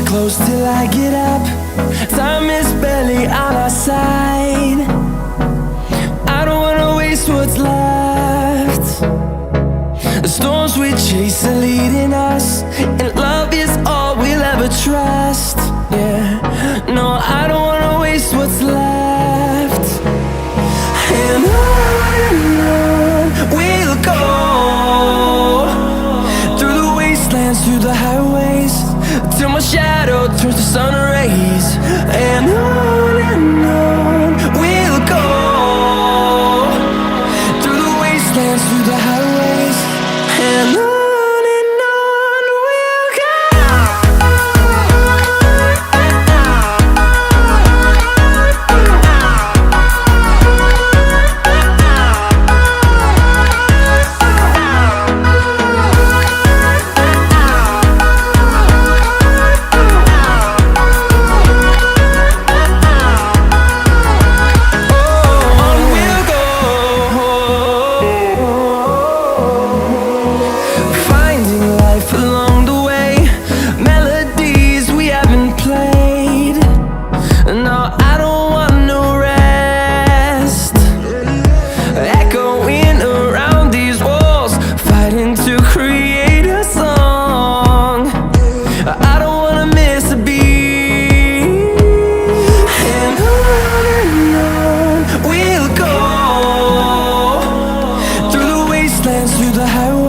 close till I get up. Time is barely on our side. I don't wanna waste what's left. The storms we chase are leading us, and love is all we'll ever trust. Yeah, no, I don't wanna waste what's left. And on we'll go, through the wastelands, through the highways, till my shadow turns to sun rays. And on we'll go, through the wastelands, through the highways, and on we'll go. Through the highway